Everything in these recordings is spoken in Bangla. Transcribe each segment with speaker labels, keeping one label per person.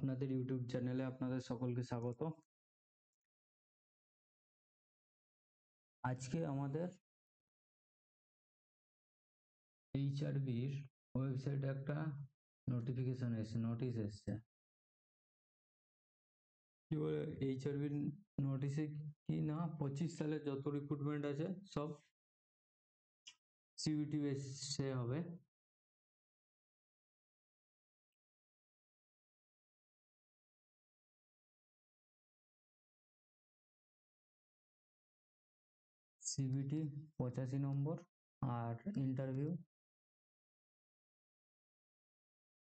Speaker 1: আপনাদের ইউটিউব চ্যানেলে আপনাদের সকলকে স্বাগত। আজকে আমাদের এইচআরবির ওয়েবসাইটে একটা নোটিশ এসছে। কি বলে এইচআরবির নোটিশে কি না 25 সালে যত রিক্রুটমেন্ট আছে সব সিবিটি বেসে হবে। সিবিটি 85 নম্বর আর ইন্টারভিউ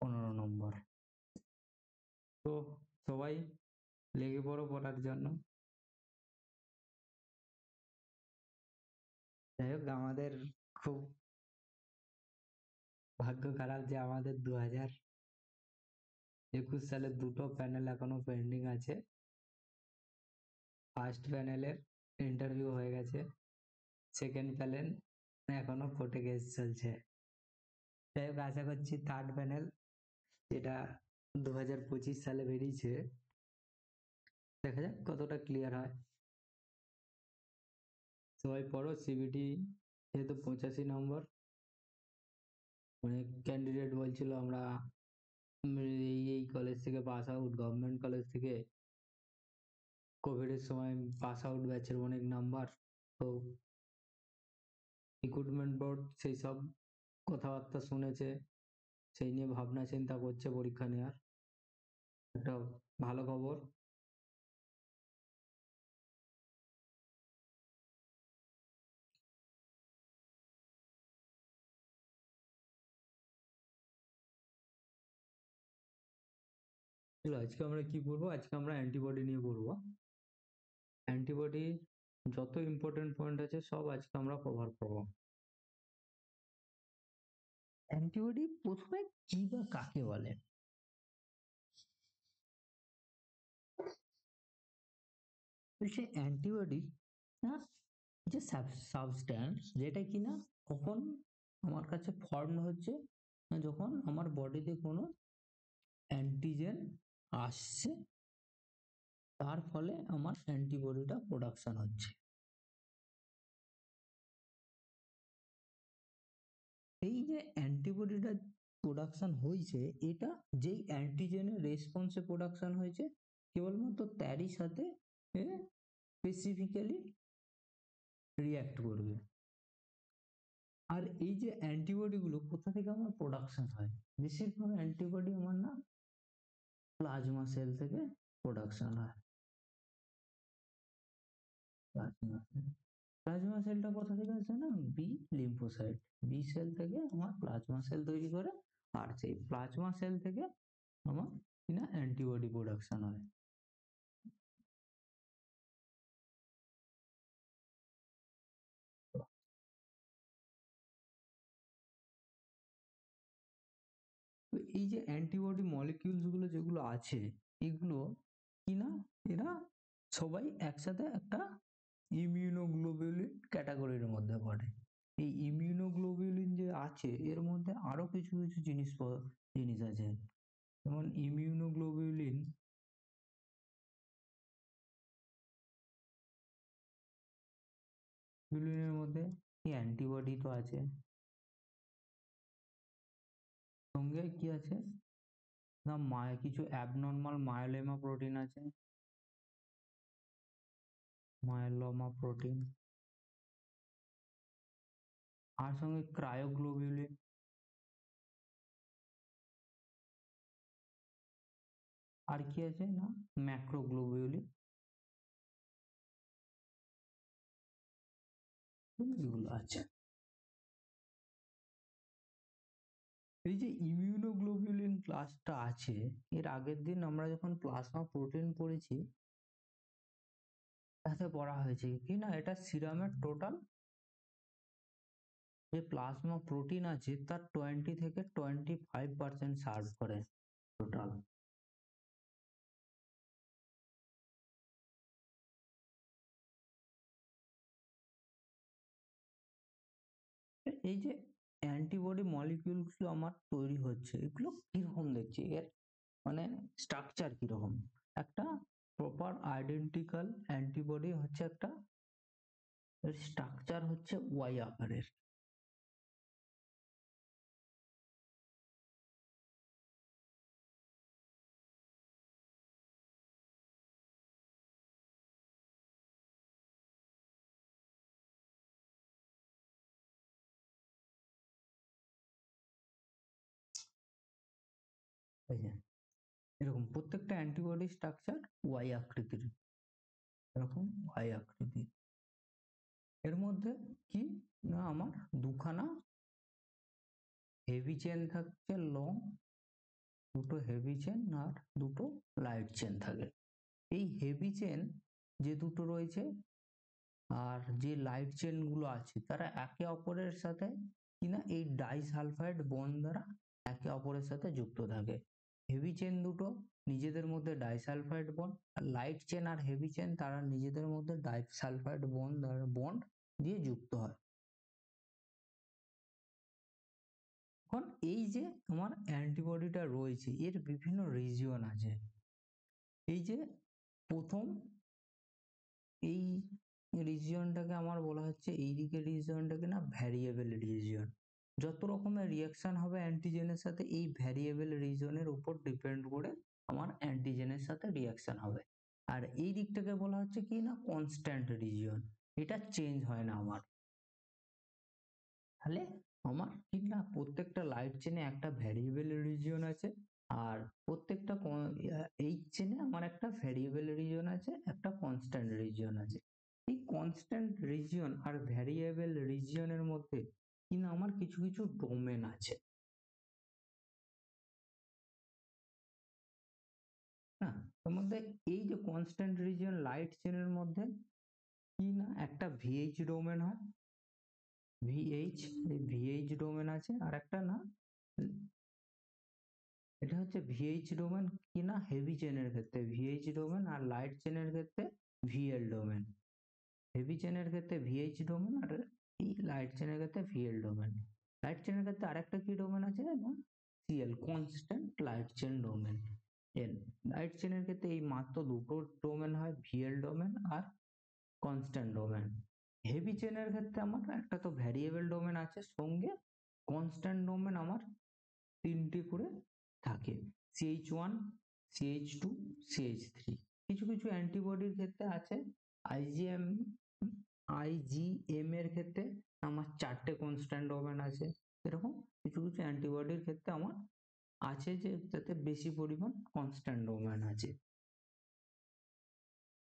Speaker 1: 15 নম্বর। তো সবাই লেগে পড়ো পড়ার জন্য। যাই হোক, আমাদের খুব ভাগ্য খারাপ যে আমাদের 2021 সালে দুটো প্যানেল এখনো পেন্ডিং আছে। ফার্স্ট প্যানেলের ইন্টারভিউ হয়ে গেছে, সেকেন্ড প্যানেল এখনো কোর্টে কেস চলছে। যাই হোক, আশা করছি থার্ড প্যানেল যেটা 2025 সালে বেরিয়েছে, দেখা যাক কতটা ক্লিয়ার হয়। সবাই পড়ো। সিবিটি যেহেতু 85 নম্বর, অনেক ক্যান্ডিডেট বলছিল আমরা এই কলেজ থেকে পাস আউট, গভর্নমেন্ট কলেজ থেকে, কোভিডের সময় পাস আউট ব্যাচের অনেক নাম্বার। তো রিক্রুটমেন্ট বোর্ড সেই সব কথাবার্তা শুনেছে, সেই নিয়ে ভাবনা চিন্তা করছে পরীক্ষা নেওয়ার। একটা ভালো খবর। আজকে আমরা কি পড়বো? আজকে আমরা অ্যান্টিবডি নিয়ে পড়বো। অ্যান্টিবডি যত ইম্পর্টেন্ট পয়েন্ট আছে সব আজকে আমরা কভার করবো। অ্যান্টিবডি প্রথমে কি বা কাকে বলে? বলছে অ্যান্টিবডি না যে সাবস্ট্যান্স যেটা কিনা কখন আমার কাছে ফর্ম হচ্ছে, যখন আমার বডিতে কোনো অ্যান্টিজেন আসছে, তার ফলে আমার অ্যান্টিবডিটা প্রোডাকশন হচ্ছে। এই যে অ্যান্টিবডিটা প্রোডাকশন হয়েছে, এটা যেই অ্যান্টিজেনের রেসপন্সে প্রোডাকশন হয়েছে, কেবলমাত্র তারই সাথে স্পেসিফিক্যালি রিঅ্যাক্ট করবে। আর এই যে অ্যান্টিবডি গুলো কোথা থেকে আমার প্রোডাকশন হয়? বেশিরভাগ অ্যান্টিবডি আমার না প্লাজমা সেল থেকে প্রোডাকশন হয়। প্লাজমা সেলটা কোথা থেকে আসে না? বি লিম্ফোসাইট, বি সেল থেকে আমার প্লাজমা সেল তৈরি করে, আর সেই প্লাজমা সেল থেকে আমার কিনা অ্যান্টিবডি প্রোডাকশন হয়। তো এই যে অ্যান্টিবডি মলিকিউলস গুলো যেগুলো আছে, এগুলো কিনা এরা সবাই একসাথে একটা ইমিউনোগ্লোবুলিন ক্যাটাগরির মধ্যে পড়ে। এই ইমিউনোগ্লোবুলিন যে আছে, এর মধ্যে আরো কিছু কিছু জিনিস আছে। যেমন ইমিউনোগ্লোবুলিন এর মধ্যে অ্যান্টিবডি তো আছে, সঙ্গে কি আছে না কিছু অ্যাবনর্মাল মায়োলেমা প্রোটিন আছে, মায়োলোমা প্রোটিন, আর সঙ্গে ক্রায়োগ্লোবুলিন, আর কি আছে না ম্যাক্রোগ্লোবুলিন, এগুলো আছে। এই যে ইমিউনোগ্লোবুলিন ক্লাসটা আছে, এর আগের দিন আমরা যখন প্লাজমা প্রোটিন পড়েছি, তাতে পড়া হয়েছে কি না এটা সিরামের টোটাল যে প্লাজমা প্রোটিন আছে তার 20 থেকে 25% সার্ভ করে টোটাল। এই যে অ্যান্টিবডি মলিকিউল গুলো আমার তৈরি হচ্ছে, এগুলো কিরকম দেখছি? এর মানে স্ট্রাকচার কিরকম, একটা প্রপার আইডেন্টিক্যাল অ্যান্টিবডি হচ্ছে একটা স্ট্রাকচার হচ্ছে ওয়াই আকারের। এই যে এরকম প্রত্যেকটা অ্যান্টিবডি স্ট্রাকচার ওয়াই আকৃতির, এরকম ওয়াই আকৃতির। এর মধ্যে কি না আমার দুখানা হেভি চেন থাকছে লং, দুটো হেভি চেন আর দুটো লাইট চেন থাকে। এই হেভি চেন যে দুটো রয়েছে আর যে লাইট চেন গুলো আছে তারা একে অপরের সাথে কিনা এই ডাইসালফাইড বন্ড দ্বারা একে অপরের সাথে যুক্ত থাকে। হেভি চেন দুটো নিজেদের মধ্যে ডাইসালফাইড বন্ড, আর লাইট চেন আর হেভি চেন তারা নিজেদের মধ্যে ডাইসালফাইড বন্ড দিয়ে যুক্ত হয়। এখন এই যে তোমার অ্যান্টিবডিটা রয়েছে এর বিভিন্ন রিজিয়ন আছে। এই যে প্রথম এই রিজিয়নটাকে আমার বলা হচ্ছে, এই দিকের রিজিয়নটাকে না ভ্যারিয়েবল রিজিয়ন। যত রকমের রিয়াকশন হবে অ্যান্টিজেনের সাথে এই ভ্যারিয়েবল রিজিয়নের উপর ডিপেন্ড করে আমার অ্যান্টিজেনের সাথে রিয়াকশন হবে। আর এই দিকটাকে বলা হচ্ছে কি না কনস্ট্যান্ট রিজিয়ন, এটা চেঞ্জ হয় না আমার। তাহলে আমার ঠিক না প্রত্যেকটা লাইট চেনে একটা ভ্যারিয়েবল রিজিয়ন আছে, আর প্রত্যেকটা এইচ চেনে আমার একটা ভ্যারিয়েবল রিজিয়ন আছে, একটা কনস্ট্যান্ট রিজিয়ন আছে। এই কনস্ট্যান্ট রিজিয়ন আর ভ্যারিয়েবল রিজিয়নের মধ্যে কিন্তু আমার কিছু কিছু ডোমেন আছে। হ্যাঁ, তার মধ্যে এই যে কনস্ট্যান্ট রিজিয়ন লাইট চেনের মধ্যে কি না একটা ভিএইচ ডোমেন হয়, ভিএইচ, এই ভিএইচ ডোমেন আছে। আর একটা না এটা হচ্ছে ভিএইচ ডোমেন কি না হেভি চেনের ক্ষেত্রে ভিএইচ ডোমেন, আর লাইট চেনের ক্ষেত্রে ভিএল ডোমেন। হেভি চেনের ক্ষেত্রে ভিএইচ ডোমেন আর এই লাইট চেনের ক্ষেত্রে ভিএল ডোমেন। লাইট চেনের ক্ষেত্রে আরেকটা কি ডোমেন আছে না CL, constant light chain domain. এল লাইট চেনের ক্ষেত্রে এই মাত্র দুটো ডোমেন হয়, ভিএল ডোমেন আর কনস্ট্যান্ট ডোমেন। হেভি চেনের ক্ষেত্রে আমার একটা তো ভ্যারিয়েবল ডোমেন আছে, সঙ্গে কনস্ট্যান্ট ডোমেন আমার তিনটি করে থাকে, CH1, CH2, CH3। কিছু কিছু অ্যান্টিবডির ক্ষেত্রে আছে আইজিএম, আইজিএম এর ক্ষেত্রে আমার চারটে কনস্ট্যান্ট ডোমেন আছে। এরকম কিছু কিছু অ্যান্টিবডির ক্ষেত্রে আমার আছে যে যাতে বেশি পরিমাণ কনস্ট্যান্ট ডোমেন আছে।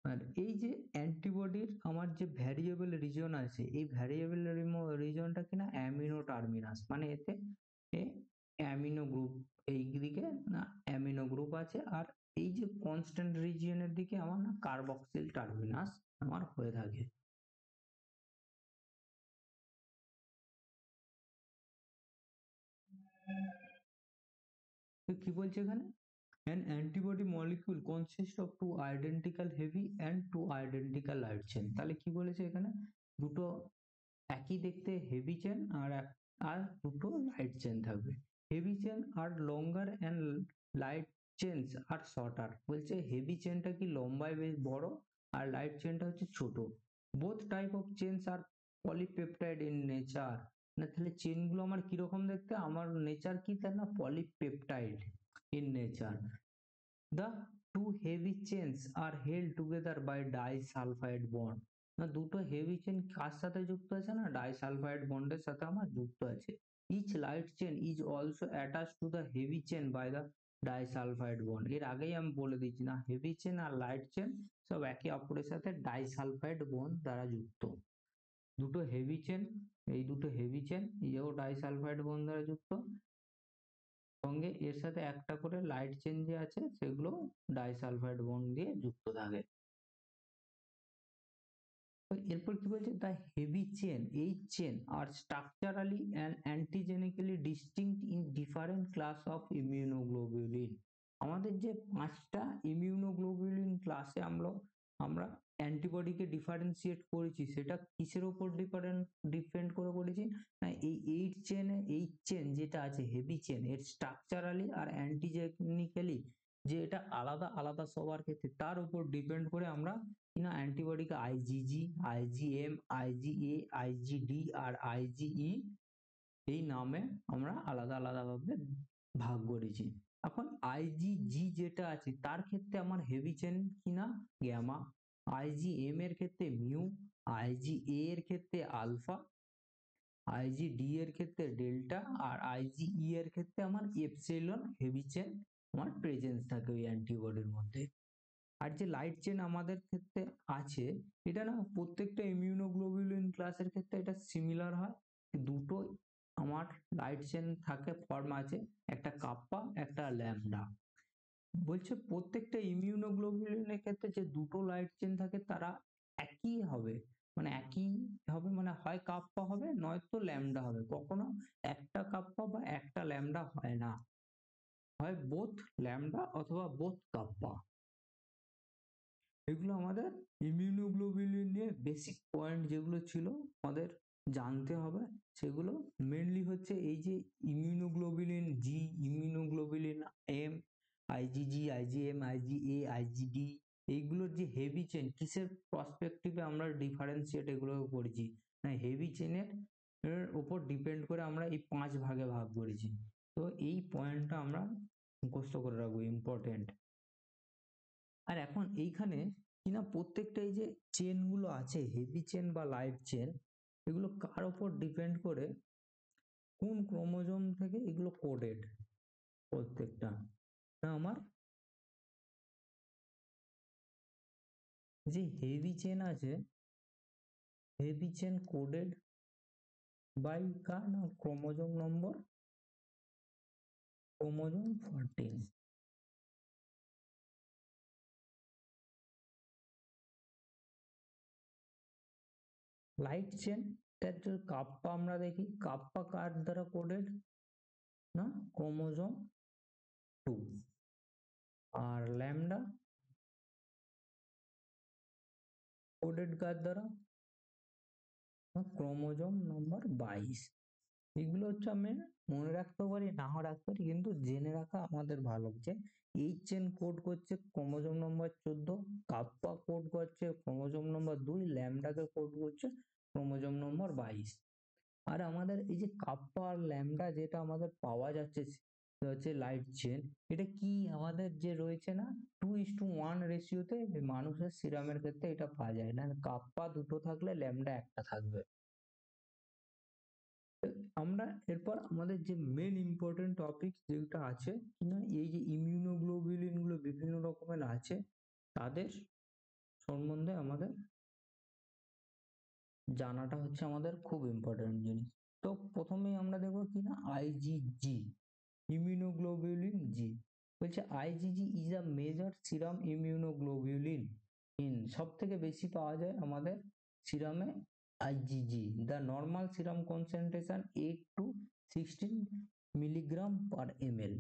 Speaker 1: আর এই যে অ্যান্টিবডির আমার যে ভ্যারিয়েবল রিজন আছে, এই ভ্যারিয়েবল রিজনটা কিনা অ্যামিনো টার্মিনাস, মানে এতে অ্যামিনো গ্রুপ এই দিকে না অ্যামিনো গ্রুপ আছে। আর এই যে কনস্ট্যান্ট রিজিয়নের দিকে আমার না কার্বক্সিল টার্মিনাস আমার হয়ে থাকে। তো কি বলছে এখানে, an antibody molecule consists of two identical heavy and two identical light chain। তাহলে কি বলেছে এখানে, দুটো একই দেখতে হেভি চেন আর দুটো লাইট চেন থাকবে। Heavy chain are longer and light chains are shorter. বলছে হেভি চেনটা কি লম্বায় বেশ বড় আর লাইট চেনটা হচ্ছে ছোট। Both type of chains are polypeptide in nature. না তাহলে চেন গুলো আমার কিরকম দেখতে, আমার নেচার কি তার না polypeptide in nature. The two heavy chains are held together by disulfide bond। না দুটো হেভি চেন কার সাথে যুক্ত আছে না ডাইসালফাইড বন্ডের সাথে আমার যুক্ত আছে। Each light chain is also attached to the heavy chain by the disulfide bond। এর আগেই আমি বলে দিচ্ছি না হেভি চেন আর লাইট চেন সব একে অপরের সাথে ডাইসালফাইড বন্ড দ্বারা যুক্ত। দুটো হেভি চেন, এই দুটো হেভি চেন এও ডাইসালফাইড বন্ড দ্বারা যুক্ত, সঙ্গে এর সাথে একটা করে লাইট চেন যে আছে সেগুলো ডাইসালফাইড বন্ড দিয়ে যুক্ত থাকে। এরপর কি বলছে, দ্য হেভি চেন এই chain are structurally and antigenically distinct in different class of immunoglobulin. আমাদের যে পাঁচটা ইমিউনোগ্লোবুলিন ক্লাসে আমরা অ্যান্টিবডিকে ডিফারেন্সিয়েট করেছি, সেটা কিসের উপর ডিপেন্ড করে করেছি না এই এইট চেন যেটা আছে হেভি চেন এর স্ট্রাকচারালি আর অ্যান্টিজেনিক্যালি যে এটা আলাদা আলাদা সবার ক্ষেত্রে, তার উপর ডিপেন্ড করে আমরা কিনা অ্যান্টিবডিকে আইজিজি, আইজিএম, আইজিএ, আইজিডি আর আইজিই এই নামে আমরা আলাদা আলাদা ভাবে ভাগ করেছি। এখন আইজিজি যেটা আছে তার ক্ষেত্রে আমার হেভি চেন কিনা গ্যামা, আইজিএম এর ক্ষেত্রে মিউ, আইজিএ এর ক্ষেত্রে আলফা, আইজিডি এর ক্ষেত্রে ডেল্টা আর আইজিই এর ক্ষেত্রে আমার এপসিলন হেভি চেন আমার প্রেজেন্স থাকে ওই অ্যান্টিবডির মধ্যে। আর যে লাইট চেন আমাদের ক্ষেত্রে আছে, এটা না প্রত্যেকটা ইমিউনোগ্লোবুলিন ক্লাসের ক্ষেত্রে এটা সিমিলার হয়, দুটো আমার লাইট চেন থাকে, ফর্ম আছে, একটা কাপ্পা একটা ল্যামডা। বলছে প্রত্যেকটা ইমিউনোগ্লোবুলিনের ক্ষেত্রে যে দুটো লাইট চেন থাকে তারা একই হবে, মানে একই হবে, মানে হয় কাপ্পা হবে নয়তো ল্যামডা হবে, কখনো একটা কাপ্পা বা একটা ল্যামডা হয় না, হয় বোথ ল্যামডা অথবা বোথ কাপ্পা। এগুলো আমাদের ইমিউনোগ্লোবুলিনের বেসিক পয়েন্ট যেগুলো ছিল আমাদের জানতে হবে, সেগুলো মেনলি হচ্ছে এই যে immunoglobulin G, immunoglobulin M, IgG, IgM, IgA, IgD, এইগুলোর যে হেভি চেন কিসের পার্সপেক্টিভে আমরা ডিফারেন্সিয়েট এগুলো করেছি, না হেভি চেনের উপর ডিপেন্ড করে আমরা এই 5 ভাগে ভাগ করেছি। তো এই পয়েন্টটা আমরা মুখস্থ করে রাখবো, ইম্পর্টেন্ট। আর এখন এইখানে কিনা প্রত্যেকটা এই যে চেন গুলো আছে, হেভি চেন বা লাইট চেন, এগুলো কার উপর ডিপেন্ড করে, কোন ক্রোমোজোম থেকে এগুলো কোডেড প্রত্যেকটা, না আমার যে হেভি চেন আছে, হেভি চেন কোডেড বাই কার, না ক্রোমোজোম নম্বর, ক্রোমোজোম 14। লাইট চেন তার যে কাপ্পা আমরা দেখি, কাপ্পা কার দ্বারা কোডেড, না ক্রোমোজোম 2। আর ল্যামডা কোডেড কার দ্বারা, ক্রোমোজোম নম্বর 22। এগুলো হচ্ছে আমি মনে রাখতে পারি নাও রাখতে পারি, কিন্তু জেনে রাখা আমাদের ভালো, যে এইচ চেন কোড করছে ক্রোমোজোম নম্বর 14, কাপ্পা কোড করছে ক্রোমোজোম নম্বর 2, ল্যামডাকে কোড করছে ক্রোমোজোম নম্বর 22। আর আমাদের এই যে কাপ্পা আর ল্যামডা যেটা আমাদের পাওয়া যাচ্ছে, সেটা হচ্ছে লাইট চেন, এটা কি আমাদের যে রয়েছে না 2:1 রেশিওতে, মানুষের সিরামের ক্ষেত্রে এটা পাওয়া যায় না, কাপ্পা দুটো থাকলে ল্যামডা একটা থাকবে। আমরা এরপর আমাদের যে মেন ইম্পর্টেন্ট টপিক যেটা আছে কিনা, এই যে ইমিউনোগ্লোবুলিন গুলো বিভিন্ন রকমের আছে, তাদের সম্বন্ধে আমাদের জানাটা হচ্ছে আমাদের খুব ইম্পর্টেন্ট জিনিস। তো প্রথমেই আমরা দেখবো কিনা আইজিজি, ইমিউনোগ্লোবুলিন জি। বলছে IgG is a major serum immunoglobulin in, সব থেকে বেশি পাওয়া যায় আমাদের সিরামে IgG. The normal serum concentration 8 to 16 milligram per ml।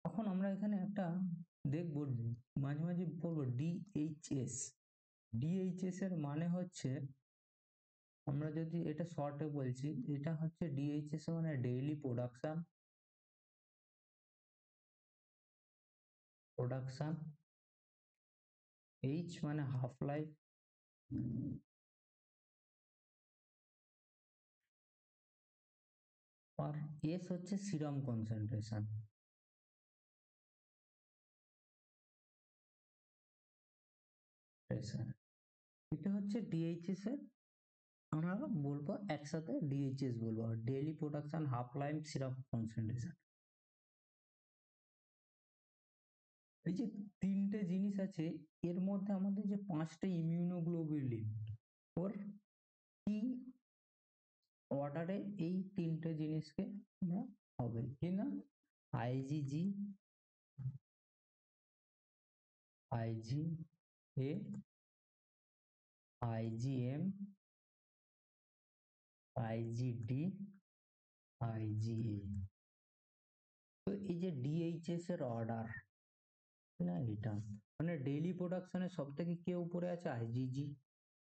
Speaker 1: এখন আমরা এখানে একটা দেখবো, মাঝে মাঝে বলবো ডিএইচএস। ডিএইচএস এর মানে হচ্ছে, আমরা যদি এটা শর্টে বলছি, এটা হচ্ছে ডিএইচএস মানে ডেইলি প্রোডাকশন, এইচ মানে হাফ লাইফ, আর এস হচ্ছে সিরাম কনসেন্ট্রেশন। এটা হচ্ছে ডিএইচএস এর, আমরা বলবো একসাথে ডিএইচএস বলবো, daily production, half life, serum concentration. এই যে তিনটে জিনিস আছে, এর মধ্যে আমাদের যে 5টা ইমিউনোগ্লোবুলিন, ওর কি অর্ডারে এই তিনটে জিনিসকে আমরা হবে কিনা, আইজিজি, আইজিএ, আইজিএম, আইজিডি, আইজিএ। তো এই যে ডিএইচএস এর অর্ডার, না এটা মানে ডেইলি প্রোডাকশনে সব থেকে কে উপরে আছে, আইজিজি,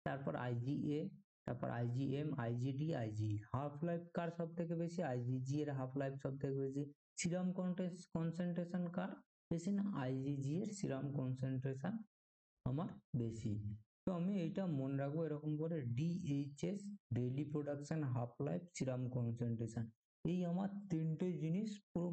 Speaker 1: তারপর আইজিএ, তারপর আইজিএম, আইজিডি, আইজি। হাফ লাইফ কার সব থেকে বেশি, আইজিজি এর হাফ লাইফ সব থেকে বেশি। সিরাম কনসেন্ট্রেশন কার, বেশি না, আইজিজি এর সিরাম কনসেন্ট্রেশন আমার বেশি। তো আমি এটা মনে রাখবো এরকম করে, DHS daily production, half life, serum concentration, এই আমার তিনটে জিনিস পুরো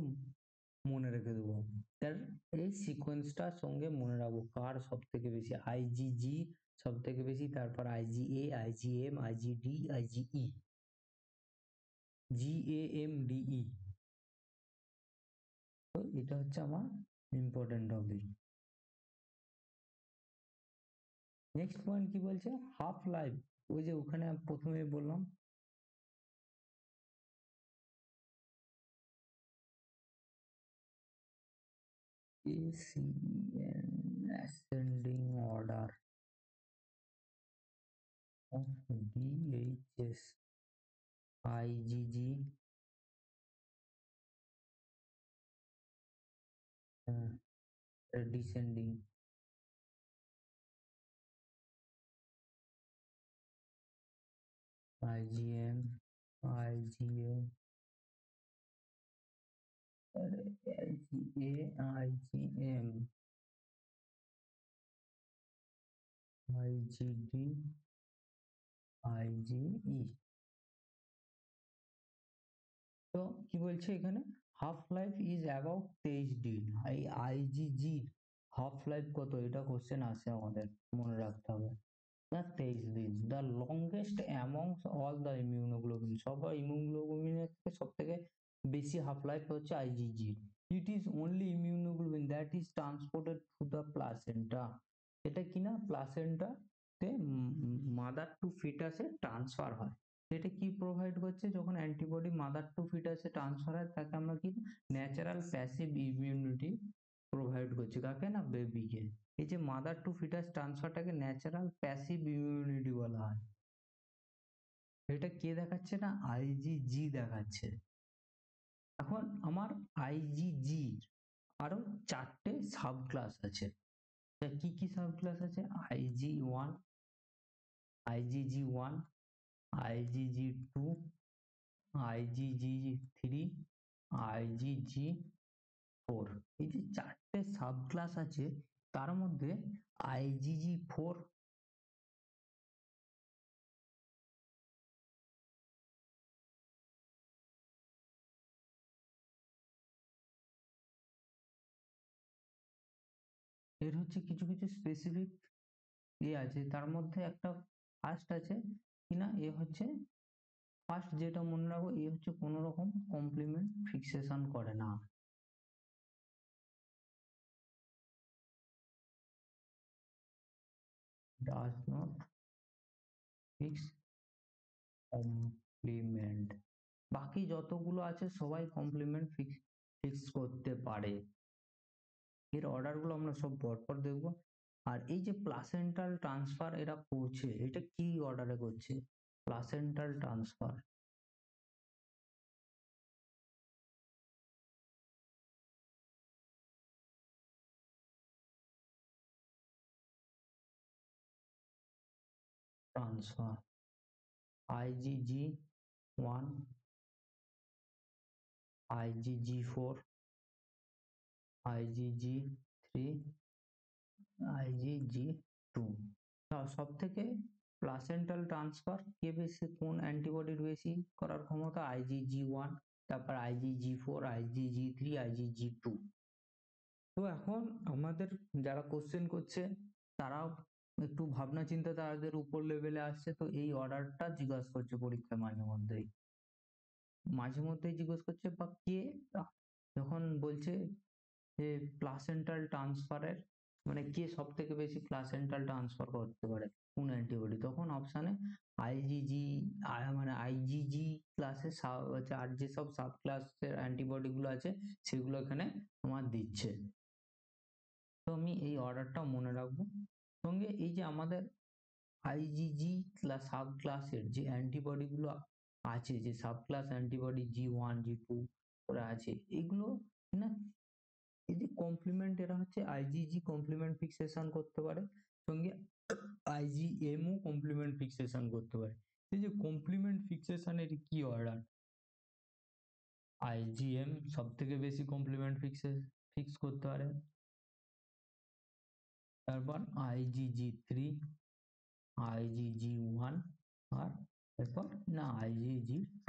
Speaker 1: মনে রেখে দেবো। তার এই সিকোয়েন্সটার সঙ্গে মনে রাখবো কার সব থেকে বেশি, আইজিজি সব থেকে বেশি, তারপর আইজিএ, আইজিএম, আইজিডি, আইজিই, জিএএমডিই। তো এটা হচ্ছে আমার ইম্পর্টেন্ট টপিক। নেক্সট পয়েন্ট কি বলছে, হাফ লাইফ। ওই যে ওখানে প্রথমে বললাম ACN ascending order of DHS, IgG, descending, IgM, IgA, IgM, IgD, IgE। তো কি বলছে এখানে, হাফ লাইফ ইজ অ্যাবাউট 23 দিন। এই আইজিজি হাফ লাইফ কত, এটা কোশ্চেন আসে আমাদের, মনে রাখতে হবে। না 23 দিন। The longest amongst all the immunoglobulin, সব ইমিউনোগ্লোবিনের থেকে সব থেকে বেশি হাফ লাইফ হচ্ছে IgG. It is only immunoglobulin that is transported through the placenta. এটা কিনা প্লাসেন্টা তে মাদার টু ফিটাসে ট্রান্সফার হয়। এটা কি প্রোভাইড করছে, যখন অ্যান্টিবডি মাদার টু ফিটাসে ট্রান্সফার হয় তাকে আমরা কি ন্যাচারাল প্যাসিভ ইমিউনিটি প্রোভাইড করছি, কাকে না, বেবিকে। এই যে মাদার টু ফিটাস ট্রান্সফারটাকে ন্যাচারাল প্যাসিভ ইমিউনিটি বলা হয়। এটা কে দেখাচ্ছে না, আইজিজি দেখাচ্ছে। এখন আমার আইজিজি আরো 4টে সাব ক্লাস আছে। কি কি সাব ক্লাস আছে, IG1, IgG1, IgG2, IgG3, IgG4। এই যে 4টে সাব ক্লাস আছে, তার মধ্যে IgG4 এর হচ্ছে কিছু কিছু স্পেসিফিক আছে, তার মধ্যে একটা ফার্স্ট আছে কিনা, এ হচ্ছে ফার্স্ট, যেটা মনে রাখবো, এ হচ্ছে কোনো রকম কমপ্লিমেন্ট ফিক্সেশন করে না, ডাজ নট ফিক্স কমপ্লিমেন্ট। বাকি যতগুলো আছে সবাই কমপ্লিমেন্ট ফিক্স করতে পারে। এর অর্ডার গুলো আমরা সব পরপর দেখবো। আর এই যে প্লাসেন্টাল ট্রান্সফার এরা করছে, এটা কি অর্ডারে করছে, placental transfer, transfer IgG1, IgG4, IgG3, IgG2। সব থেকে প্লাসেন্টাল ট্রান্সফার কে বেশি, কোন অ্যান্টিবডির বেশি করার ক্ষমতা, IgG1, তারপর IgG4, IgG3, IgG2। তো এখন আমাদের যারা কোশ্চেন করছে তারাও একটু ভাবনা চিন্তা তাদের উপর লেভেলে আসছে, তো এই অর্ডারটা জিজ্ঞাসা করছে পরীক্ষায় মাঝে মধ্যেই জিজ্ঞেস করছে, বা কে যখন বলছে যে প্লাসেন্টাল ট্রান্সফারের মানে কে সব থেকে বেশি প্লাসেন্টাল ট্রান্সফার করতে পারে, কোন অ্যান্টিবডি, তখন অপশানে আইজিজি, মানে আইজিজি ক্লাসের আর যেসব সাব ক্লাসের অ্যান্টিবডি গুলো আছে সেগুলো এখানে তোমার দিচ্ছে। তো আমি এই অর্ডারটা মনে রাখবো। সঙ্গে এই যে আমাদের আইজিজি সাব ক্লাসের যে অ্যান্টিবডি গুলো আছে, যে sub class antibody G1, G2 ওরা আছে, এগুলো না, এই যে কমপ্লিমেন্ট, এরা হচ্ছে আইজিজি কমপ্লিমেন্ট ফিক্সেশন করতে পারে, সঙ্গে আইজিএম ও কমপ্লিমেন্ট ফিক্সেশন করতে পারে। এই যে কমপ্লিমেন্ট ফিক্সেশনের কি অর্ডার, আইজিএম সব থেকে বেশি কমপ্লিমেন্ট ফিক্স করতে পারে। তারপর IgG3, IgG1 আর এরপর না IgG2।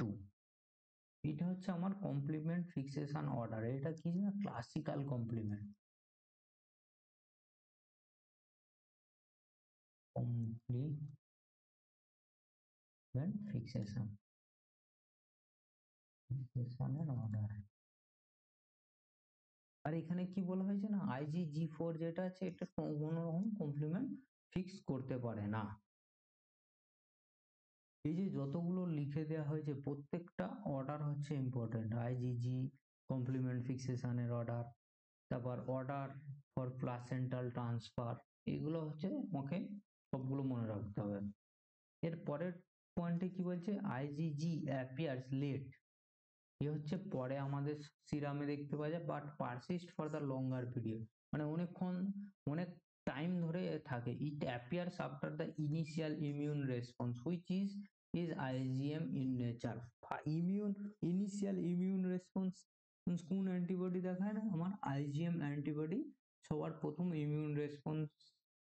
Speaker 1: এটা হচ্ছে আমার কমপ্লিমেন্ট ফিক্সেশন অর্ডার। এটা কি না ক্লাসিক্যাল কমপ্লিমেন্ট ফিক্সেশনের অর্ডার। আর এখানে কি বলা হয়েছে না IgG4 যেটা আছে এটা কোনো রকম কমপ্লিমেন্ট ফিক্স করতে পারে না। এই যে যতগুলো লিখে দেওয়া হয়েছে প্রত্যেকটা অর্ডার হচ্ছে ইম্পর্টেন্ট। IgG কমপ্লিমেন্ট ফিক্সেশনের অর্ডার, তারপর অর্ডার ফর প্লাসেন্টাল ট্রান্সফার, এগুলো হচ্ছে ওকে সবগুলো মনে রাখতে হবে। এর পরের পয়েন্টে কি বলছে IgG appears late, এ হচ্ছে পরে আমাদের সিরামে দেখতে পাওয়া যায় but persist for the longer period, মানে অনেকক্ষণ অনেক টাইম ধরে থাকে। It appears after the initial immune response which is IgM in nature. Initial immune response কোন অ্যান্টিবডি দেখায় না আমার IgM অ্যান্টিবডি সবার প্রথম ইমিউন রেসপন্স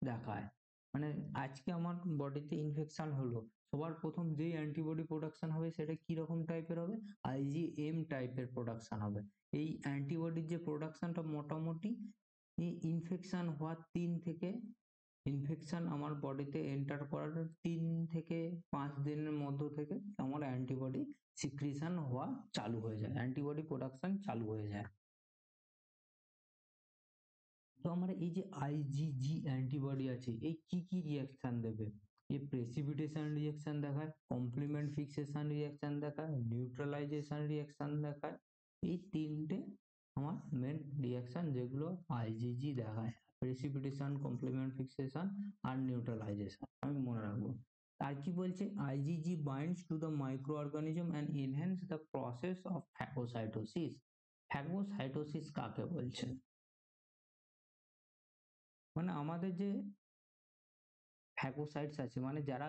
Speaker 1: দেখায়। মানে আজকে আমার বডিতে ইনফেকশন হলো, সবার প্রথম যে অ্যান্টিবডি প্রোডাকশন হবে সেটা কি রকম টাইপের হবে, IgM টাইপের প্রোডাকশন হবে। এই অ্যান্টিবডির যে প্রোডাকশনটা মোটামুটি ইনফেকশন হওয়ার ইনফেকশন আমার বডিতে এন্টার করার 3 থেকে 5 দিনের মধ্য থেকে আমার অ্যান্টিবডি সিক্রিশন হওয়া চালু হয়ে যায়, অ্যান্টিবডি প্রোডাকশন চালু হয়ে যায়। তো আমরা এই যে IgG অ্যান্টিবডি আছে এই কি রিয়াকশন দেবে, এই প্রেসিপিটেশন রিয়াকশন দেখায়, কমপ্লিমেন্ট ফিক্সেশন রিয়াকশন দেখায়, নিউট্রালাইজেশন রিয়াকশন দেখায়। এই তিনটে আমার মেন রিয়াকশন যেগুলো IgG দেখায়, প্রেসিপিটেশন, কমপ্লিমেন্ট ফিক্সেশন আর নিউট্রালাইজেশন, আমি মনে রাখবো। আর কি বলছে IgG binds to the microorganism and enhance the process of phagocytosis। Phagocytosis কাকে বলছে, মানে আমাদের যে ফ্যাগোসাইটস আছে মানে যারা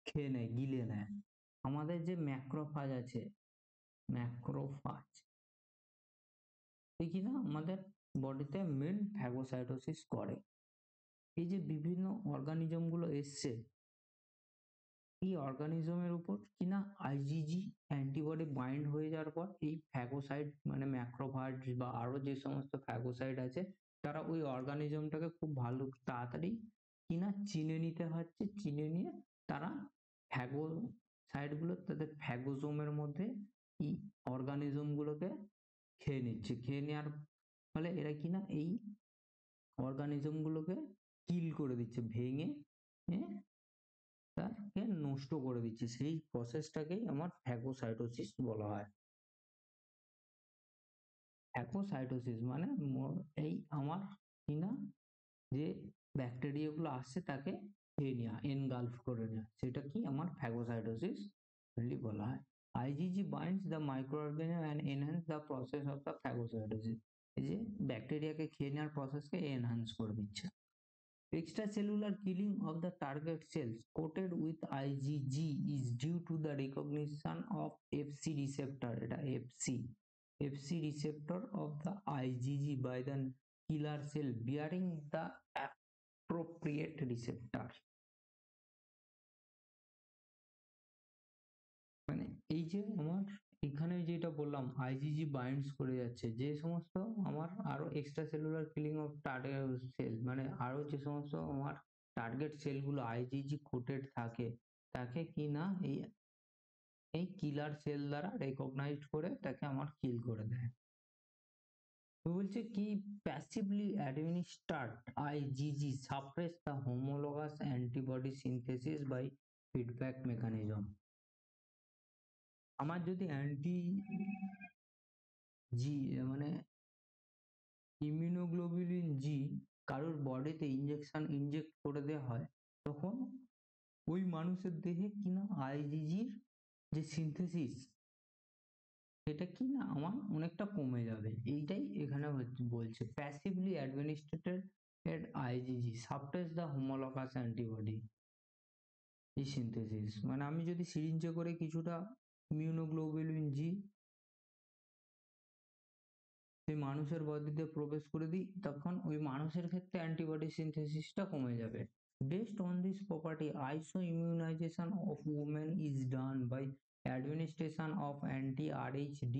Speaker 1: খেয়ে নেয় গিলে নেয়, আমাদের যে ম্যাক্রোফাজ আছে, ম্যাক্রোফাজ কি না আমাদের বডিতে মেন ফ্যাগোসাইটোসিস করে। এই যে বিভিন্ন অর্গানিজম গুলো এসছে এই অর্গানিজমের উপর কিনা IgG অ্যান্টিবডি বাইন্ড হয়ে যাওয়ার পর এই ফ্যাগোসাইট মানে ম্যাক্রোফাজ বা আরো যে সমস্ত ফ্যাগোসাইট আছে তারা ওই অর্গানিজমটাকে খুব ভালো তাড়াতাড়ি কিনা চিনে নিতে হচ্ছে, চিনে নিয়ে তারা ফ্যাগোসাইট গুলো তাদের ফ্যাগোজোমের মধ্যে এই অর্গানিজম গুলোকে খেয়ে নিচ্ছে। খেয়ে নেওয়ার ফলে এরা কিনা এই অর্গানিজম গুলোকে কিল করে দিচ্ছে, ভেঙে তাকে নষ্ট করে দিচ্ছে। সেই প্রসেসটাকেই আমার ফ্যাগোসাইটোসিস বলা হয়। ফ্যাগোসাইটোসিস মানে এই আমার কিনা যে ব্যাকটেরিয়া গুলো আসছে তাকে খেয়ে নেওয়া, এনগালফ করে নেওয়া, সেটা কি আমার ফ্যাগোসাইটোসিস বলা হয়। IgG binds the microorganism and enhance the process of the phagocytosis। এই যে ব্যাকটেরিয়াকে খেয়ে নেওয়ার প্রসেসকে এনহান্স করে দিচ্ছে। Extracellular killing of the target cells coated with IgG is due to the recognition of FC receptor, এটা FC receptor of the IgG by the killer cell bearing the appropriate receptor। মানে এই যে আমার এখানে যেটা বললাম IgG বাইন্ডস করে যাচ্ছে যে সমস্ত আমার আরো extra cellular killing of target cell, মানে আরো যে সমস্ত আমার টার্গেট সেলগুলো IgG কোটেড থাকে তাকে কি না এই কিলার সেল দ্বারা রেকগনাইজড করে তাকে আমার কিল করে দেয়। তো বলছে কি passively administered IgG suppress the homologous antibody synthesis by feedback mechanism. আমার যদি জি মানে ইমিউনোগ্লোবুলিন জি কারোর বডিতে ইনজেক্ট করে দেওয়া হয় তখন ওই মানুষের দেহে কিনা IgGর যে সিনথেসিস সেটা কি না আমার অনেকটা কমে যাবে। এইটাই এখানে বলছে passively অ্যাডমিনিস্ট্রেটেড IgG suppress the homologous antibody এই সিনথেসিস, মানে আমি যদি সিরিঞ্জে করে কিছুটা ইমিউনোগ্লোবুলিন জি সেই মানুষের বডিতে প্রবেশ করে দিই, তখন ওই মানুষের ক্ষেত্রে অ্যান্টিবডি সিনথেসিসটা কমে যাবে। Based on this property, isoimmunization of women is done by administration of anti-Rhd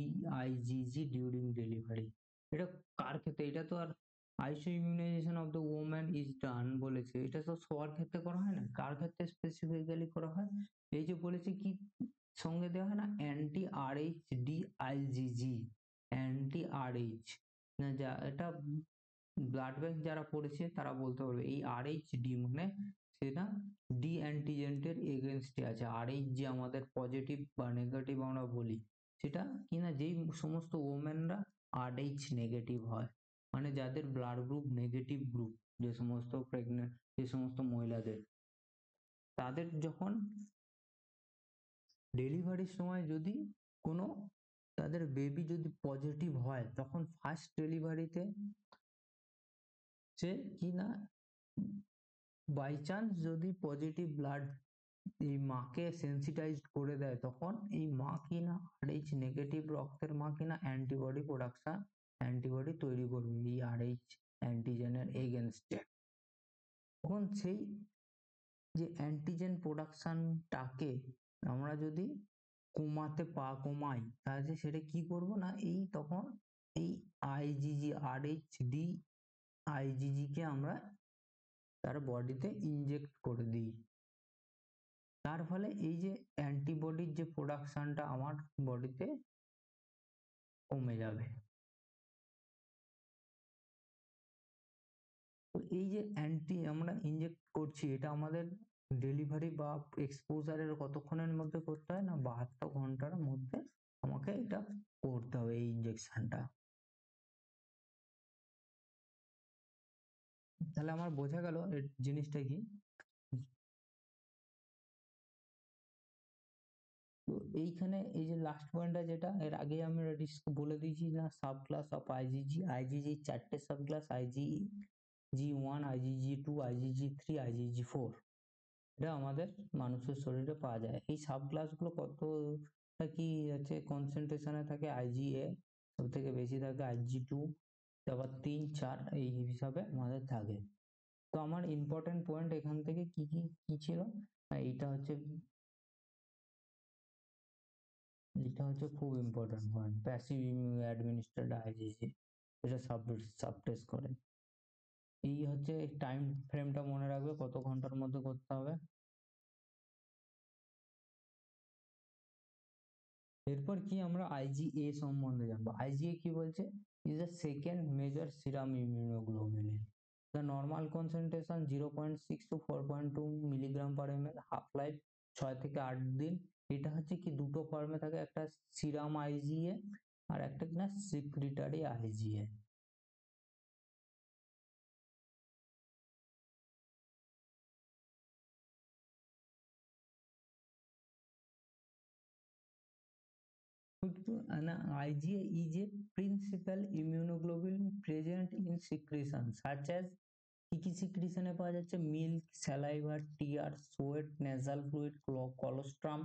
Speaker 1: IgG during delivery. এটা কার ক্ষেত্রে? এটা তো আর isoimmunization of the woman is done বলেছে, এটা তো সবার ক্ষেত্রে করা হয় না, কার ক্ষেত্রে স্পেসিফিক্যালি করা হয়? এই যে বলেছে কি সঙ্গে দেওয়া হয় না, anti-Rhd IgG, anti-Rh, না যা এটা ব্লাড ব্যাংক যারা পড়েছে তারা বলতে পারবে এই আরএইচডি মানে সেটা ডি অ্যান্টিজেন্টের এগেনস্টে আছে। আরএইচ যে আমাদের পজিটিভ বা নেগেটিভ আমরা বলি, সেটা কিনা যেই সমস্ত ওমেনরা আরএইচ নেগেটিভ হয়, মানে যাদের ব্লাড গ্রুপ নেগেটিভ গ্রুপ, যে সমস্ত প্রেগনেন্ট, যে সমস্ত মহিলাদের, তাদের যখন ডেলিভারির সময় যদি কোনো তাদের বেবি যদি পজিটিভ হয়, তখন ফার্স্ট ডেলিভারিতে সে কিনা বাই চান্স যদি পজিটিভ ব্লাড এই মাকে সেন্সিটাইজড করে দেয়, তখন এই মা কিনা আরএইচ নেগেটিভ রক্তের মা কিনা অ্যান্টিবডি প্রোডাকশন, অ্যান্টিবডি তৈরি করবে এই আরএইচ অ্যান্টিজেনের এগেনস্টে। তখন সেই যে অ্যান্টিজেন প্রোডাকশনটাকে আমরা যদি কমাই, তাহলে সেটা কি করব না, এই তখন এই আইজিজি আরএইচডি আইজিজি কে আমরা তার বডিতে ইনজেক্ট করে দিই। তার ফলে এই যে অ্যান্টিবডির যে প্রোডাকশনটা আমার বডিতে কমে যাবে। তো এই যে আমরা ইনজেক্ট করছি, এটা আমাদের ডেলিভারি বা এক্সপোজারের কতক্ষণের মধ্যে করতে হয় না, 72 ঘন্টার মধ্যে আমাকে এটা করতে হবে এই ইনজেকশনটা। তাহলে আমার বোঝা গেল জিনিসটা কি। তো এইখানে এই যে লাস্ট পয়েন্টটা, যেটা এর আগে আমরা বলে দিয়েছি না, sub class of IgG, IgG চারটে sub class, IgG1, IgG2, IgG3, IgG4, এটা আমাদের মানুষের শরীরে পাওয়া যায়। এই সাব ক্লাস গুলো কতটা কি আছে কনসেন্ট্রেশনে থাকে, IgA সব থেকে বেশি থাকে, IgG2 আবার 3, 4 এই হিসাবে আমাদের থাকে। তো আমার ইম্পর্টেন্ট পয়েন্ট এখান থেকে কি ছিল, এটা হচ্ছে খুব ইম্পর্টেন্ট পয়েন্ট, প্যাসিভ অ্যাডমিনিস্ট্রেড আইজিজি, এটা সাবটেস্ট করে। এই হচ্ছে টাইম ফ্রেমটা মনে রাখবে, কত ঘন্টার মধ্যে করতে হবে। এরপর কি আমরা IgA সম্বন্ধে জানবো। IgA কি বলছে, is the second major serum immunoglobulin, the normal concentration 0.6 to 4.2 milligram per ml, half life 6 থেকে 8 দিন। এটা হচ্ছে কি দুটো ফর্মে থাকে, একটা সিরাম IgA আর একটা কিনা secretory IgA। IgA is a principal immunoglobulin present in secretion such as কি কি সিক্রিশনে পাওয়া যাচ্ছে, milk, saliva, tear, sweat, nasal fluid, colostrum,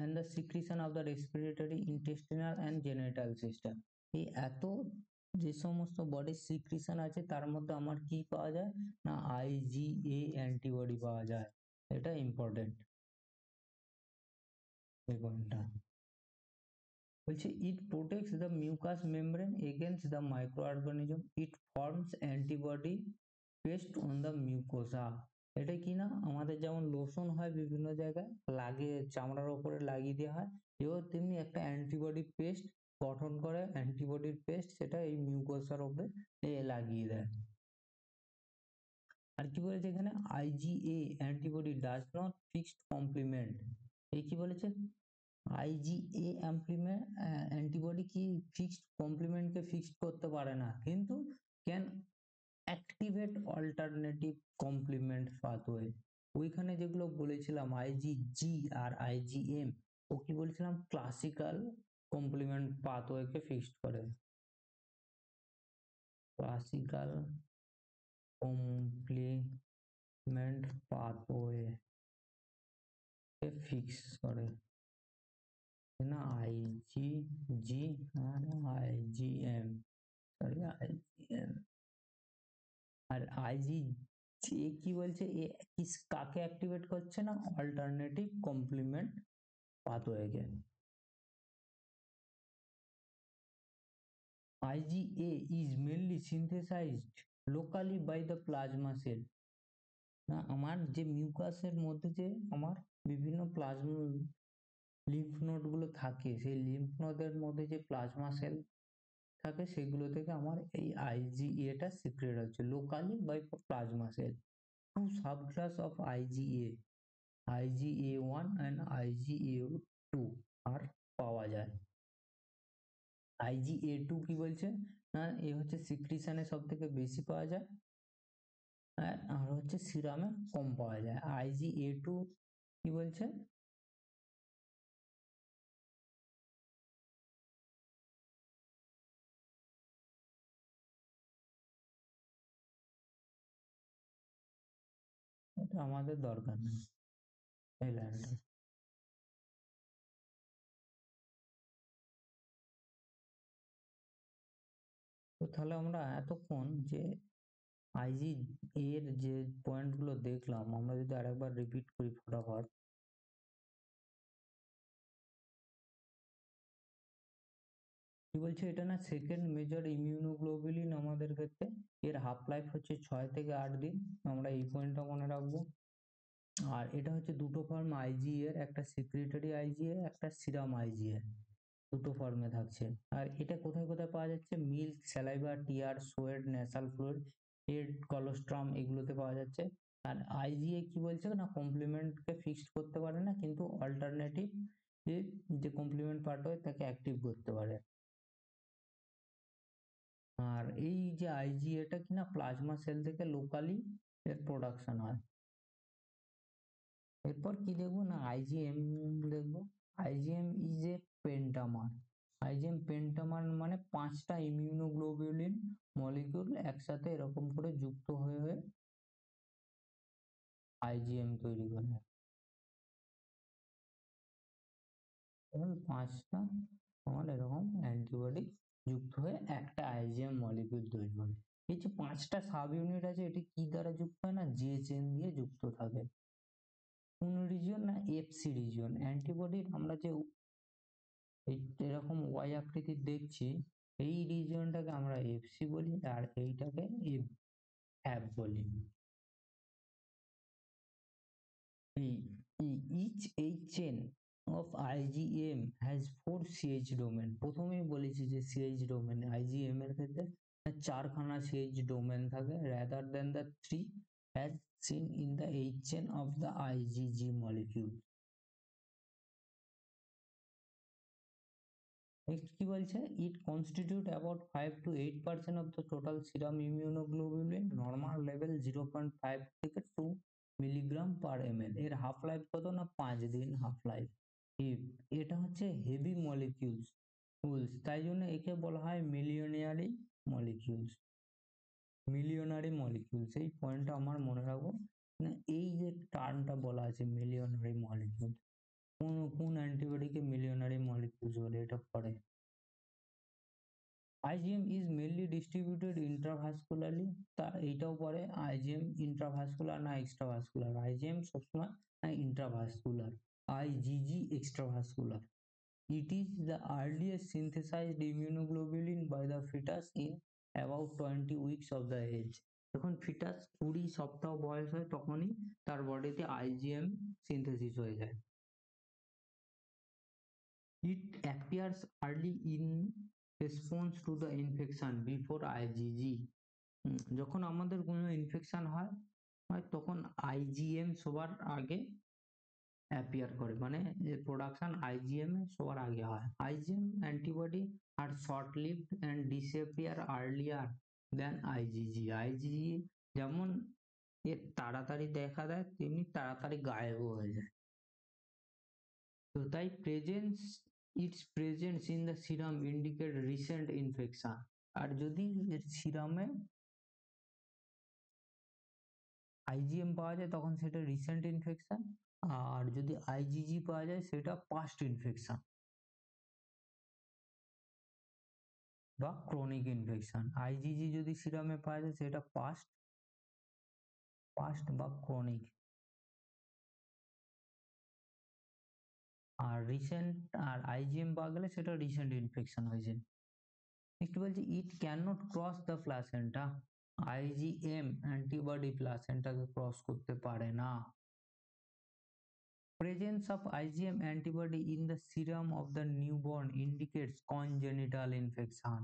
Speaker 1: and the secretion of the respiratory, intestinal and genital system। এই এত যে সমস্ত বডির সিক্রিশন আছে, তার মধ্যে আমার কি পাওয়া যায় না, IgA অ্যান্টিবডি পাওয়া যায়। এটা ইম্পর্টেন্ট এই পয়েন্টটা। বলছে it protects the mucous membrane against the microorganism, it forms antibody paste on the mucosa। এটা কি না, আমাদের যেমন লোশন হয় বিভিন্ন জায়গায় লাগিয়ে চামড়ার উপরে লাগিয়ে দেওয়া হয়, এবার তেমনি একটা অ্যান্টিবডি পেস্ট গঠন করে, অ্যান্টিবডির পেস্ট, সেটা এই মিউকোসার উপরে লাগিয়ে দেয়। আর কি বলেছে এখানে, IgA antibody does not fixed complement. এই কি বলেছে, IgA অ্যান্টিবডি কি ফিক্সড কমপ্লিমেন্টকে ফিক্সড করতে পারে না, কিন্তু can activate alternative complement pathway. ওইখানে যেগুলো বলেছিলাম IgG আর IgM, ও কি বলছিলাম, ক্লাসিক্যাল কমপ্লিমেন্ট পাথওয়েকে ফিক্সড করে, ক্লাসিক্যাল কমপ্লিমেন্ট পাথওয়ে ফিক্স করে। না IgG আর IgM, সরি IgM আর IgG কি বলছে, এ কাকে অ্যাক্টিভেট করছে না, অল্টারনেটিভ কমপ্লিমেন্ট পাথওয়েকে। IgA is mainly synthesized locally by the plasma cell। না আমার যে মিউকাসের মধ্যে যে আমার বিভিন্ন প্লাজমা লিম্ফ নোড গুলো থাকে, সেই লিম্ফ নোডের মধ্যে যে প্লাজমা সেল থাকে সেগুলো থেকে আমার এই IgA টা সিক্রেট হচ্ছে locally by plasma cell. Two subclass of IgA, IgA1 and IgA2 আর পাওয়া যায়। IgA2 কি বলছে না, এ হচ্ছে সিক্রিশনে সব থেকে বেশি পাওয়া যায় আর হচ্ছে সিরামে কম পাওয়া যায়। IgA2 কি বলছে, এটা আমাদের দরকার নেই এই লাইনটা। তো তাহলে আমরা এতক্ষণ যে আইজি এর যে পয়েন্ট গুলো দেখলাম, আমরা যদি আরেকবার রিপিট করি ফটাফট। কি বলছে, এটা না সেকেন্ড মেজর ইমিউনোগ্লোবুলিন আমাদের ক্ষেত্রে, এর হাফ লাইফ হচ্ছে 6 থেকে 8 দিন, আমরা এই পয়েন্টটা মনে রাখবো। আর এটা হচ্ছে দুটো ফর্ম আইজি এর, একটা সিক্রেটরি আইজি এর, একটা সিরাম আইজি এর, দুটো ফর্মে থাকছে। আর এটা কোথায় কোথায় পাওয়া যাচ্ছে, milk, saliva, tear, sweat, nasal fluid, head, colostrum, এগুলোতে পাওয়া যাচ্ছে। আর আইজিএ কি বলছে না, কমপ্লিমেন্টকে ফিক্সড করতে পারে না, কিন্তু অল্টারনেটিভ যে কমপ্লিমেন্ট পার্ট হয় তাকে অ্যাক্টিভ করতে পারে। আর এই যে আইজিএটা কিনা প্লাজমা সেল থেকে লোকালি এর প্রোডাকশন হয়। এরপর কি দেখবো না, আইজিএম দেখবো। IgM is a pentamer. IgM pentamer মানে 5টা ইমিউনোগ্লোবুলিন মলিকিউল একসাথে এরকম করে যুক্ত হয়ে হয়ে আইজিএম তৈরি করে। এবং 5টা আমার এরকম অ্যান্টিবডি যুক্ত হয়ে একটা আইজিএম মলিকিউল তৈরি করে। এই যে 5টা সাব ইউনিট আছে, এটি কি দ্বারা যুক্ত হয় না, জে চেন দিয়ে যুক্ত থাকে। কোন রিজিয়ন না, এফসি রিজিয়ন। অ্যান্টিবডির আমরা যে এরকম ওয়াই আকৃতির দেখছি, এই রিজিয়নটাকে আমরা এফসি বলি আর এইটাকে এফ বলি। each chain of IgM has 4 CH domain। প্রথমেই বলেছি যে CH domain IgM এর ক্ষেত্রে 4খানা CH domain থাকে rather than the 3 as seen in the H chain of the IgG molecule। Next কি বলছে, it constitute about 5 to 8% of the total serum immunoglobulin, normal level 0.5 থেকে 2 মিলিগ্রাম পার ml। এর হাফ লাইফ কত না, 5 দিন হাফ লাইফ। এটা হচ্ছে হেভি মলিকিউলস, তাই জন্য একে বলা হয় মিলিয়নারি মলিকিউলস। মিলিয়নারি মলিকিউলস, এই পয়েন্টটা আমার মনে রাখবো। এই যে টার্মটা বলা আছে মিলিয়নারি মলিকিউল, কোন কোন অ্যান্টিবডিকে মিলিয়নারি মলিকিউলস বলে, এটা পড়ে। IgM is mainly distributed intravascularly। তা এইটাও পরে IgM intravascular না extravascular। IgM সবসময় intravascular, IgG extravascular। It is the earliest synthesized immunoglobulin by the fetus in about 20 weeks of the age। যখন ফিটাস 20 সপ্তাহ বয়স হয় তখনই তার বডিতে IgM সিনথেসিস হয়ে যায়। It appears early in response to the infection before IgG। যখন আমাদের কোনো ইনফেকশন হয় তখন IgM সবার আগে অ্যাপিয়ার করে, মানে প্রোডাকশন IgM সবার আগে হয়। IgM antibody are short lived and disappear earlier than IgG। IgG যেমন এর তাড়াতাড়ি দেখা দেয়, তেমনি তাড়াতাড়ি গায়েব হয়ে যায়। তো তাই its presence in the serum indicate recent infection। আর যদি সিরামে IgM পাওয়া যায় তখন সেটা রিসেন্ট ইনফেকশন, আর যদি IgG পাওয়া যায় সেটা পাস্ট ইনফেকশন। বা ক্রনিক ইনফেকশন। আইজিজি যদি সিরামে পাওয়া যায় সেটা পাস্ট বা ক্রনিক, আর রিসেন্ট, আর আইজিএম পাওয়া গেলে সেটা রিসেন্ট ইনফেকশন হয়েছে। নেক্সট বলছি it can not cross the placenta, IgM antibody প্লাসেন্টাকে ক্রস করতে পারে না। Presence of IgM antibody in the serum of the newborn indicates congenital infection.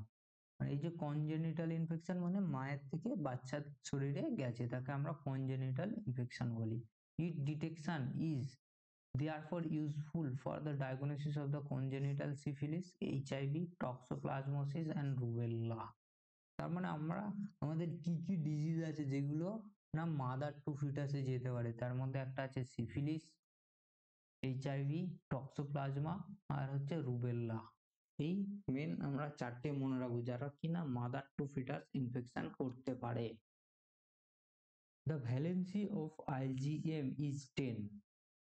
Speaker 1: মানে এই যে congenital infection মানে মায়ের থেকে বাচ্চার শরীরে গেছে, তাকে আমরা congenital infection বলি। Its detection is therefore useful for the diagnosis of the congenital syphilis, HIV, toxoplasmosis and rubella. তার মানে আমরা আমাদের কি কি ডিজিজ আছে যেগুলো না মাদার টু ফিটাসে যেতে পারে, তার মধ্যে একটা আছে সিফিলিস, এইচআইভি, টক্সোপ্লাজমা আর হচ্ছে রুবেল্লা। এই মেন আমরা চারটে মনে রাখবো যারা কিনা মাদার টু ফিটাস ইনফেকশন করতে পারে। The valency of IgM is 10,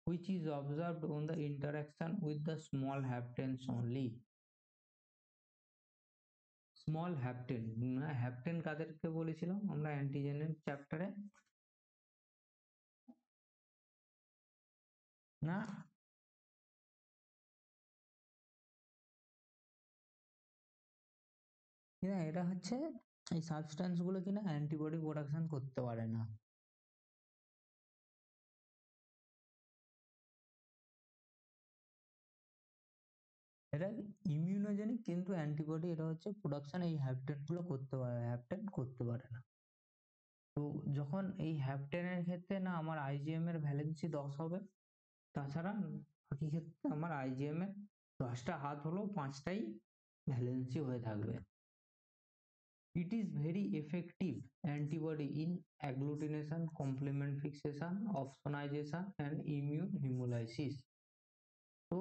Speaker 1: which is observed on the interaction with the small haptens only. Small heptane, heptane কাদেরকে বলেছিলাম আমরা অ্যান্টিজেনের চ্যাপ্টারে, না এটা হচ্ছে এই সাবস্টেন্স গুলো কিনা অ্যান্টিবডি প্রোডাকশন করতে পারে না। এটা ইমিউনোজেনিক কিন্তু অ্যান্টিবডি এটা হচ্ছে প্রোডাকশন এই হ্যাপটেন গুলো করতে পারে, হ্যাপটেন করতে পারে না। তো যখন এই হ্যাপটেনের ক্ষেত্রে না আমার আইজিএম এর ভ্যালেন্সি 10 হবে, তাছাড়া বাকি ক্ষেত্রে আমার আইজিএম এর 10টা হাত হলেও 5টাই ভ্যালেন্সি হয়ে থাকবে। It is very effective antibody in agglutination, complement fixation, opsonization and immune hemolysis. তো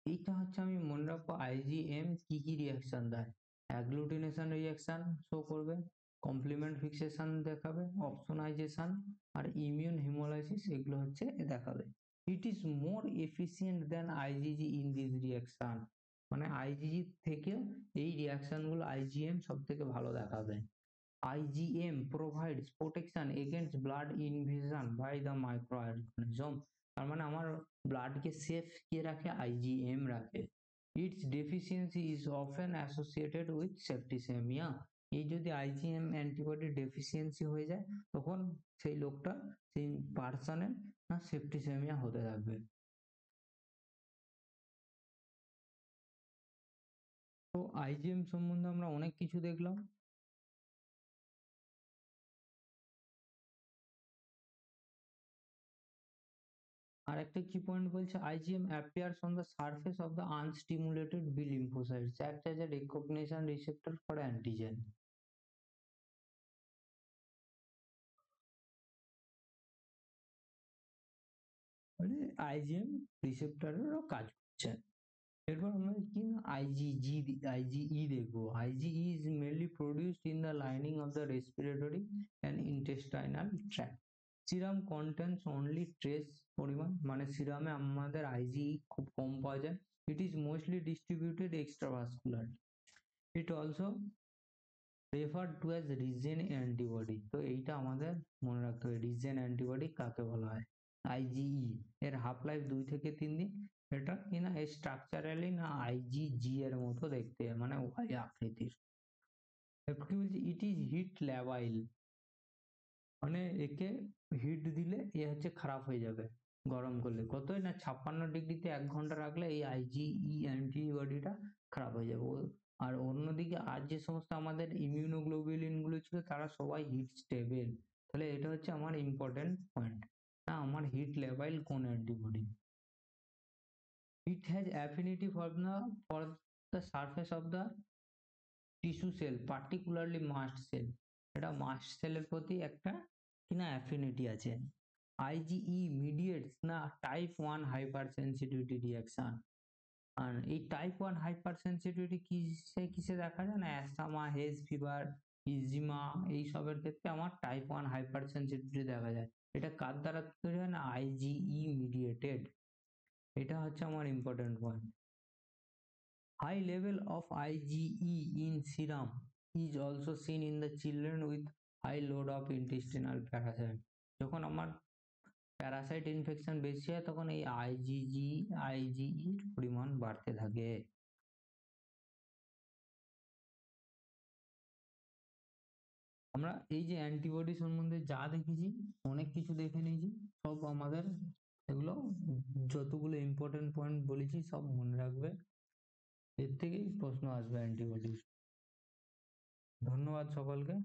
Speaker 1: এইটা হচ্ছে আমি মনে রাখবো আইজিএম কি কি রিয়াকশন দেয়। অ্যাগ্লুটিনেশন রিয়াকশন শো করবে, কমপ্লিমেন্ট ফিক্সেশন দেখাবে, অপসোনাইজেশন আর ইমিউন হিমোলাইসিস এগুলো হচ্ছে দেখাবে। It is more efficient than IgG in this reaction, মানে আইজিজি থেকে এই রিয়াকশন গুলো আইজিএম সব থেকে ভালো দেখাবে। IgM provides protection against blood invasion by the microorganism, তার মানে আমার ব্লাডকে সেফ কে রাখে, আইজিএম রাখে। Its deficiency is often associated with septicemia, এই যদি আইজিএম অ্যান্টিবডি ডেফিসিয়েন্সি হয়ে যায় তখন সেই লোকটা সেই পার্সনের না সেপ্টিসেমিয়া হতে থাকবে। তো আইজিএম সম্বন্ধে আমরা অনেক কিছু দেখলাম। আর একটা কি পয়েন্ট বলছে IgM appears on the surface of the unstimulated B lymphocytes, act as a recognition receptor for antigen. মানে IgM রিসেপ্টরেরও কাজ করছে। এরপর আমরা কি না IgE দেখবো। IgE is mainly produced in the lining of the respiratory and intestinal tract. Serum contains only trace পরিমাণ, মানে সিরামে আমাদের আইজিই খুব কম পাওয়া যায়। It is mostly distributed extravascular. It also referred to as reason antibody. তো এইটা আমাদের মনে রাখতে হবে রিজেন অ্যান্টিবডি কাকে বলা হয়। আইজিই এর হাফ লাইফ 2 থেকে 3 দিন। এটা কিনা স্ট্রাকচারালি না আইজিজি এর মতো দেখতে, মানে ওয়াই আকৃতির। কি বলছি ইট ইজ হিট ল্যাবাইল, মানে একে হিট দিলে এ হচ্ছে খারাপ হয়ে যাবে গরম করলে, কতই না 56 ডিগ্রিতে 1 ঘন্টা রাখলে এই আইজিই অ্যান্টিবডিটা খারাপ হয়ে যাবে। আর অন্যদিকে আর যে সমস্ত আমাদের ইমিউনোগ্লোবুলিন গুলো ছিল তারা সবাই হিট স্টেবল। তাহলে এটা হচ্ছে আমার ইম্পর্টেন্ট পয়েন্ট, না আমার হিট লেভেল কোন antibody. It has affinity for the surface of the tissue cell, particularly mast cell. এটা মাস্ট সেলের প্রতি একটা কিনা অ্যাফিনিটি আছে। আইজিই মিডিয়েটস না টাইপ 1 হাইপার সেন্সিটিভিটি রিয়াকশন। আর এই টাইপ 1 হাইপার সেন্সিটিভিটি কিসে কিসে দেখা যায় না, অ্যাস্থামা, হেজ ফিভার, ইজিমা এইসবের ক্ষেত্রে আমার টাইপ 1 হাইপার সেন্সিটিভিটি দেখা যায়। এটা কার দ্বারা তৈরি হয় না, আইজিই মিডিয়েটেড। এটা হচ্ছে আমার important point. High level of IgE in serum is also seen in the children with high load of intestinal parasite. যখন আমার প্যারাসাইট ইনফেকশন বেশি হয় তখন এই আইজিইর পরিমাণ বাড়তে থাকে। আমরা এই যে অ্যান্টিবডি সম্বন্ধে যা দেখেছি অনেক কিছু দেখে নিয়েছি, সব আমাদের এগুলো যতগুলো ইম্পর্টেন্ট পয়েন্ট বলেছি সব মনে রাখবে, এর থেকেই প্রশ্ন আসবে অ্যান্টিবডির। ধন্যবাদ সকলকে।